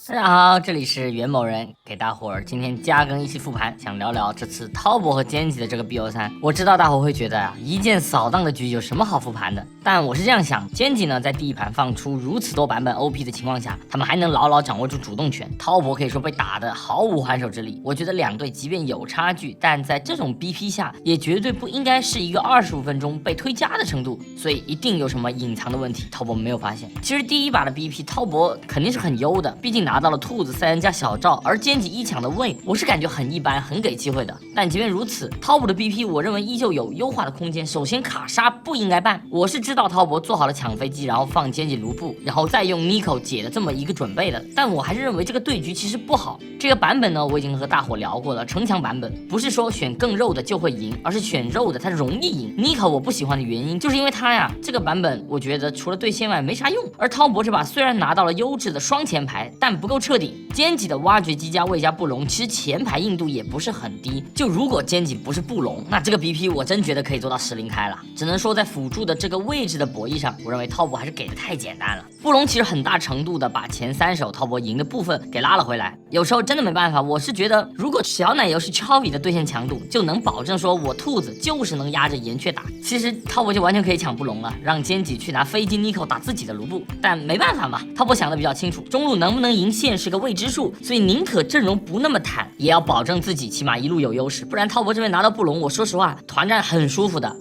大家好，这里是袁某人，给大伙儿今天加更一期复盘，想聊聊这次滔博和奸计的这个 BO3。我知道大伙会觉得一键扫荡的局有什么好复盘的，但我是这样想，奸计呢在第一盘放出如此多版本 OP 的情况下，他们还能牢牢掌握住主动权，滔博可以说被打得毫无还手之力。我觉得两队即便有差距，但在这种 BP 下，也绝对不应该是一个25分钟被推加的程度，所以一定有什么隐藏的问题，滔博没有发现。其实第一把的 BP 滔博肯定是很优的，毕竟拿到了兔子、3人加小赵，而奸计一抢的位，我是感觉很一般，很给机会的。但即便如此，滔博的 BP 我认为依旧有优化的空间。首先卡杀不应该办，我是知道滔博做好了抢飞机，然后放奸计卢布，然后再用 Nico 解的这么一个准备的，但我还是认为这个对局其实不好。这个版本呢，我已经和大伙聊过了，城墙版本不是说选更肉的就会赢，而是选肉的它容易赢。Nico 我不喜欢的原因就是因为他呀，这个版本我觉得除了对线外没啥用，而滔博这把虽然拿到了优质的双前排，但不够彻底。奸计的挖掘机加位加布隆，其实前排硬度也不是很低。就如果奸计不是布隆，那这个 BP 我真觉得可以做到10-0开了。只能说在辅助的这个位置的博弈上，我认为滔博还是给的太简单了。布隆其实很大程度的把前3手滔博赢的部分给拉了回来。有时候真的没办法，我是觉得如果小奶油是 Chovy 的对线强度，就能保证说我兔子就是能压着岩雀打。其实滔博就完全可以抢布隆了，让奸计去拿飞机 Nico 打自己的卢布。但没办法嘛，滔博想的比较清楚，中路能不能赢线是个未知数，所以宁可阵容不那么坦，也要保证自己起码一路有优势，不然滔博这边拿到布隆，我说实话团战很舒服的。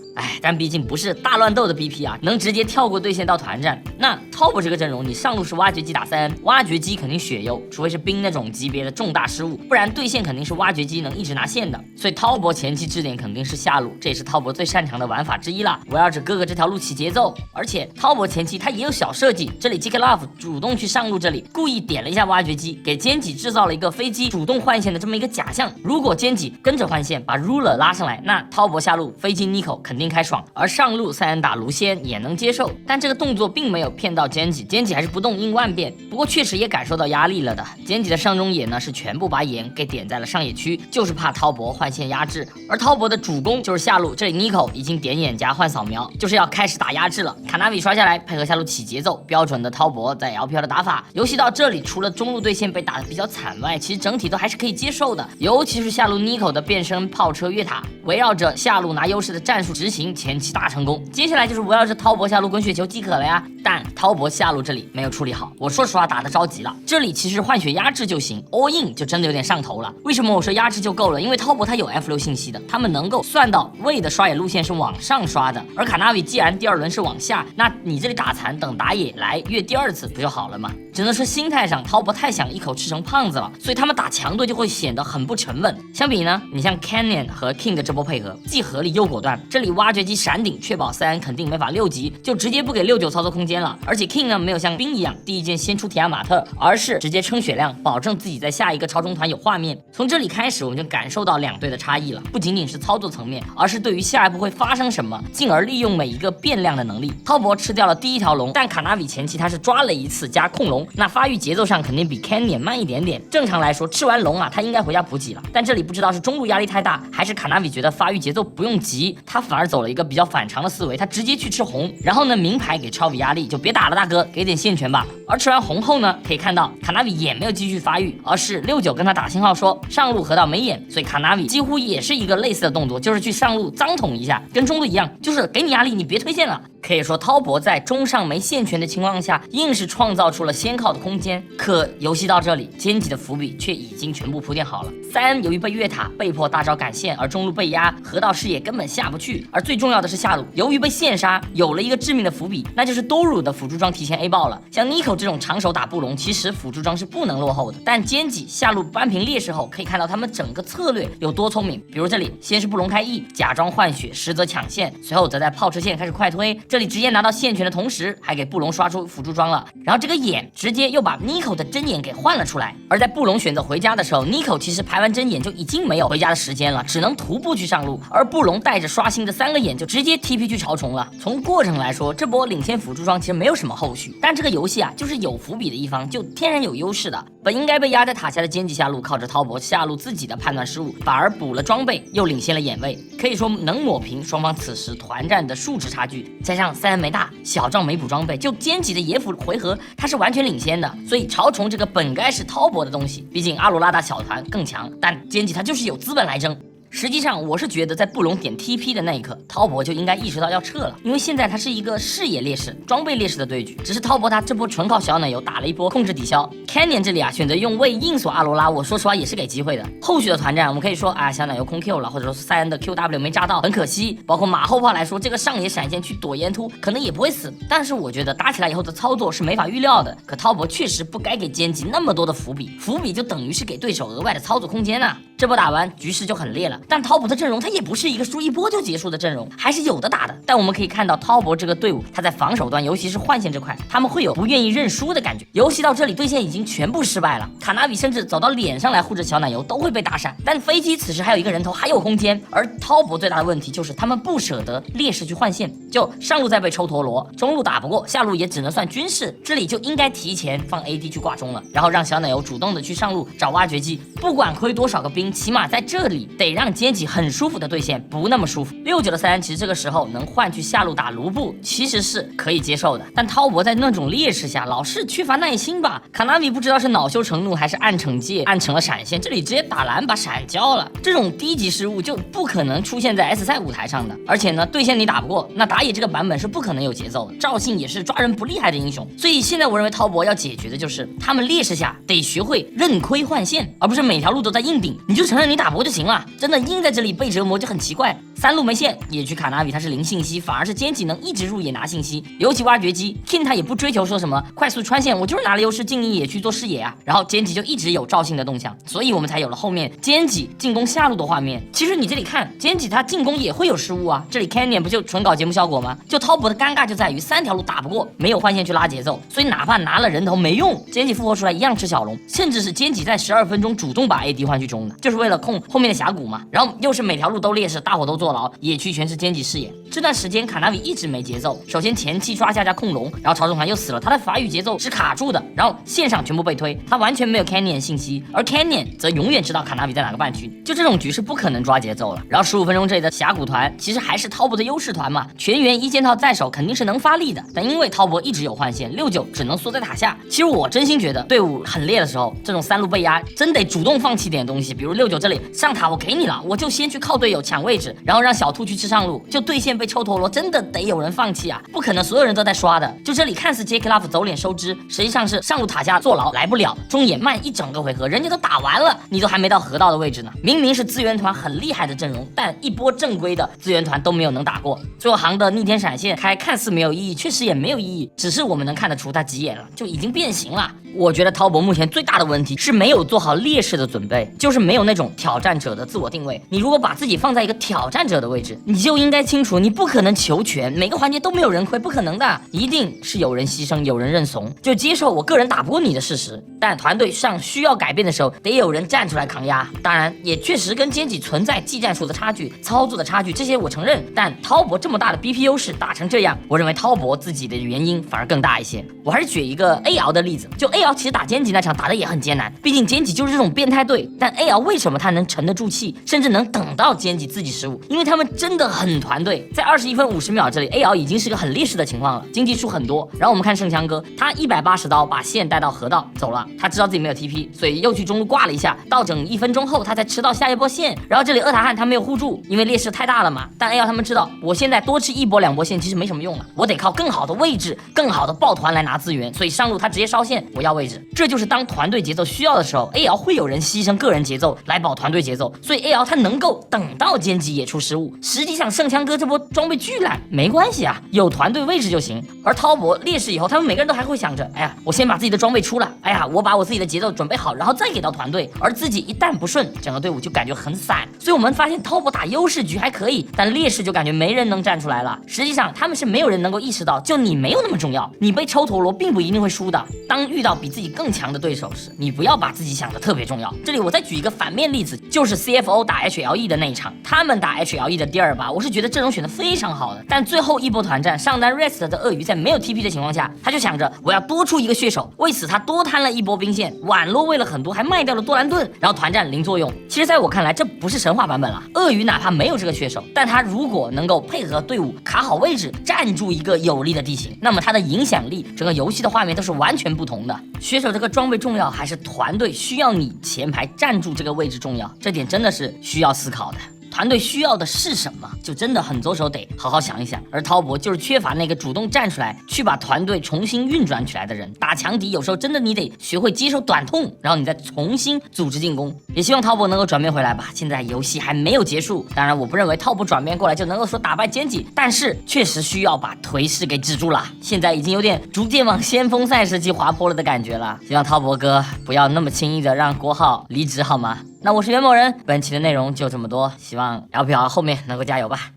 但毕竟不是大乱斗的 BP 啊，能直接跳过对线到团战。那滔博这个阵容，你上路是挖掘机打3N，挖掘机肯定血优，除非是冰那种级别的重大失误，不然对线肯定是挖掘机能一直拿线的。所以滔博前期支点肯定是下路，这也是滔博最擅长的玩法之一啦，围绕着哥哥这条路起节奏。而且滔博前期他也有小设计，这里 J.K. Love 主动去上路，这里故意点了一下挖掘机，给奸计制造了一个飞机主动换线的这么一个假象。如果奸计跟着换线把 Ruler 拉上来，那滔博下路飞机 Nico 肯定开爽，而上路3N打卢仙也能接受。但这个动作并没有骗到奸计，奸计还是不动应万变。不过确实也感受到压力了的，奸计的上中野呢是全部把眼给点在了上野区，就是怕滔博换线压制。而滔博的主攻就是下路，这里 Nico 已经点眼加换扫描，就是要开始打压制了。卡纳比刷下来，配合下路起节奏，标准的滔博在LPL 的打法。游戏到这里，除了中路对线被打得比较惨外，其实整体都还是可以接受的。尤其是下路 Nico 的变身炮车越塔，围绕着下路拿优势的战术执行，前期大成功。接下来就是围绕着滔博下路滚雪球即可了呀。但滔博下路这里没有处理好，我说实话打得着急了。这里其实换血压制就行 ，all in 就真的有点上头了。为什么我说压制就够了？因为滔博他有 F6 信息的，他们能够算到位的刷野路线是往上刷的，而卡纳比既然第2轮是往下，那你这里打残等打野来越第2次不就好了吗？只能说心态上滔博太想一口吃成胖子了，所以他们打强队就会显得很不沉稳。相比呢，你像 Canyon 和 King 的这波配合既合理又果断，这里挖掘机闪顶确保3N肯定没法6级，就直接不给6-9操作空间了。而且 King 呢没有像冰一样第一件先出提亚马特，而是直接撑血量，保证自己在下一个超中团有画面。从这里开始我们就感受到两队的差异了，不仅仅是操作层面，而是对于下一步会发生什么，进而利用每一个变量的能力。滔博吃掉了第1条龙，但卡纳比前期他是抓了1次加控龙，那发育节奏上肯定比 Canyon 慢一点点。正常来说吃完龙啊，他应该回家补给了，但这里不知道是中路压力太大，还是卡纳比觉得发育节奏不用急，他反而走了一个比较反常的思维，他直接去吃红，然后呢明牌给Chovy压力，就别打了大哥，给点线权吧。而吃完红后呢，可以看到卡纳比也没有继续发育，而是69跟他打信号说上路河道没眼，所以卡纳比几乎也是一个类似的动作，就是去上路脏捅一下，跟中路一样，就是给你压力，你别推线了。可以说滔博在中上没线权的情况下，硬是创造出了先靠的空间。可游戏到这里，奸计的伏笔却已经全部铺垫好了。3N 由于被越塔被迫大招赶线，而中路被压，河道视野根本下不去。而最重要的是下路，由于被线杀，有了一个致命的伏笔，那就是多鲁的辅助装提前 A 爆了。像 Nico 这种长手打布隆，其实辅助装是不能落后的。但奸计下路扳平劣势后，可以看到他们整个策略有多聪明。比如这里先是布隆开 E， 假装换血，实则抢线，随后则在炮车线开始快推。这里直接拿到线权的同时，还给布隆刷出辅助装了。然后这个眼直接又把 Nico 的真眼给换了出来。而在布隆选择回家的时候 ，Nico 其实排完真眼就已经没有回家的时间了，只能徒步去上路。而布隆带着刷新的3个眼就直接 TP 去潮虫了。从过程来说，这波领先辅助装其实没有什么后续，但这个游戏啊，就是有伏笔的一方就天然有优势的。本应该被压在塔下的歼击下路，靠着滔博下路自己的判断失误，反而补了装备，又领先了眼位，可以说能抹平双方此时团战的数值差距。加上3人没大，小仗没补装备，就歼击的野辅回合他是完全领先的，所以潮虫这个本该是滔博的东西，毕竟阿罗拉达小团更强，但歼击他就是有资本来争。实际上，我是觉得在布隆点 TP 的那一刻，滔博就应该意识到要撤了，因为现在他是一个视野劣势、装备劣势的对局。只是滔博他这波纯靠小奶油打了一波控制抵消。Canyon 这里啊，选择用位硬锁阿罗拉，我说实话也是给机会的。后续的团战，我们可以说啊，小奶油空 Q 了，或者说塞恩的 QW 没扎到，很可惜。包括马后炮来说，这个上野闪现去躲岩突，可能也不会死。但是我觉得打起来以后的操作是没法预料的。可滔博确实不该给歼击那么多的伏笔，伏笔就等于是给对手额外的操作空间啊。这波打完，局势就很烈了。但滔博的阵容他也不是一个输一波就结束的阵容，还是有的打的。但我们可以看到滔博这个队伍，他在防守端，尤其是换线这块，他们会有不愿意认输的感觉。游戏到这里，对线已经全部失败了，卡纳比甚至走到脸上来护着小奶油都会被打闪。但飞机此时还有一个人头，还有空间。而滔博最大的问题就是他们不舍得劣势去换线，就上路再被抽陀螺，中路打不过，下路也只能算军事，这里就应该提前放 AD 去挂中了，然后让小奶油主动的去上路找挖掘机，不管亏多少个兵，起码在这里得让歼击很舒服的对线不那么舒服。6-9的3人其实这个时候能换去下路打卢布，其实是可以接受的。但滔博在那种劣势下，老是缺乏耐心吧。卡纳米不知道是恼羞成怒还是暗惩戒，暗成了闪现，这里直接打蓝把闪交了。这种低级失误就不可能出现在 S 赛舞台上的。而且呢，对线你打不过，那打野这个版本是不可能有节奏的。赵信也是抓人不厉害的英雄，所以现在我认为滔博要解决的就是他们劣势下得学会认亏换线，而不是每条路都在硬顶，你就承认你打不过就行了。真的硬在这里被折磨就很奇怪。3路没线，野区卡纳比他是零信息，反而是歼击能一直入野拿信息。尤其挖掘机 King 他也不追求说什么快速穿线，我就是拿了优势静音野区做视野啊，然后歼击就一直有赵信的动向，所以我们才有了后面歼击进攻下路的画面。其实你这里看歼击他进攻也会有失误啊，这里 Canyon 不就纯搞节目效果吗？就滔博的尴尬就在于3条路打不过，没有换线去拉节奏，所以哪怕拿了人头没用，歼击复活出来一样吃小龙，甚至是歼击在12分钟主动把 AD 换去中的，就是为了控后面的峡谷嘛。然后又是每条路都劣势，大伙都坐牢，野区全是歼击视野。这段时间卡纳比一直没节奏，首先前期抓下控龙，然后潮州团又死了，他的法语节奏是卡住的，然后线上全部被推，他完全没有 Canyon 信息，而 Canyon 则永远知道卡纳比在哪个半区，就这种局是不可能抓节奏了。然后15分钟这里的峡谷团其实还是滔博的优势团嘛，全员一件套在手肯定是能发力的，但因为滔博一直有换线，6-9只能缩在塔下。其实我真心觉得队伍很烈的时候，这种3路被压真得主动放弃点东西，比如6-9这里上塔我给你了，我就先去靠队友抢位置，然后让小兔去吃上路，就对线被抽陀螺，真的得有人放弃啊，不可能所有人都在刷的。就这里看似 J Club 走脸收支，实际上是上路塔下坐牢来不了，中野慢一整个回合，人家都打完了，你都还没到河道的位置呢。明明是资源团很厉害的阵容，但一波正规的资源团都没有能打过。最后行的逆天闪现开看似没有意义，确实也没有意义，只是我们能看得出他急眼了，就已经变形了。我觉得滔博目前最大的问题是没有做好劣势的准备，就是没有那种挑战者的自我定位。你如果把自己放在一个挑战者的位置，你就应该清楚，你不可能求全，每个环节都没有人亏，不可能的，一定是有人牺牲，有人认怂，就接受我个人打不过你的事实。但团队上需要改变的时候，得有人站出来扛压。当然，也确实跟歼击存在技战术的差距、操作的差距，这些我承认。但滔博这么大的 BP 优势打成这样，我认为滔博自己的原因反而更大一些。我还是举一个 AL 的例子，就 AL 其实打歼击那场打的也很艰难，毕竟歼击就是这种变态队。但 AL 为什么他能沉得住气，甚至能等到歼击自己失误？因为他们真的很团队。在21分50秒这里 ，AL 已经是个很劣势的情况了，经济输很多。然后我们看圣枪哥，他180刀把线带到河道走了，他知道自己没有 TP， 所以又去中路挂了一下，到整1分钟后他才吃到下一波线。然后这里厄塔汉他没有护住，因为劣势太大了嘛。但 AL 他们知道，我现在多吃1波2波线其实没什么用了，我得靠更好的位置、更好的抱团来拿资源，所以上路他直接烧线，我要位置。这就是当团队节奏需要的时候 ，AL 会有人牺牲个人节奏来保团队节奏，所以 AL 他能够等到歼击也出失误。实际上圣枪哥这波装备巨烂，没关系啊，有团队位置就行。而滔博劣势以后，他们每个人都还会想着，哎呀，我先把自己的装备出了，哎呀，我把我自己的节奏准备好，然后再给到团队。而自己一旦不顺，整个队伍就感觉很散。所以我们发现滔博打优势局还可以，但劣势就感觉没人能站出来了。实际上他们是没有人能够意识到，就你没有那么重要，你被抽陀螺并不一定会输的。当遇到比自己更强的对手时，你不要把自己想的特别重要。这里我再举一个反面例子，就是 CFO 打 HLE 的那一场，他们打 HLE 的第2把，我是觉得阵容选的非常好的，但最后一波团战上单 Rest 的鳄鱼在没有 TP 的情况下，他就想着我要多出一个血手，为此他多摊了一波兵线，晚落位了很多，还卖掉了多兰盾，然后团战零作用。其实在我看来，这不是神话版本了。鳄鱼哪怕没有这个血手，但他如果能够配合队伍卡好位置，站住一个有利的地形，那么他的影响力，整个游戏的画面都是完全不同的。血手这个装备重要，还是团队需要你前排站住这个位置重要？这点真的是需要思考的。团队需要的是什么，就真的很多时候得好好想一想。而滔博就是缺乏那个主动站出来去把团队重新运转起来的人。打强敌有时候真的你得学会接受短痛，然后你再重新组织进攻。也希望滔博能够转变回来吧，现在游戏还没有结束。当然我不认为滔博转变过来就能够说打败奸计，但是确实需要把颓势给止住了。现在已经有点逐渐往先锋赛时期滑坡了的感觉了。希望滔博哥不要那么轻易的让国浩离职好吗？那我是袁某人，本期的内容就这么多，希望LPL后面能够加油吧。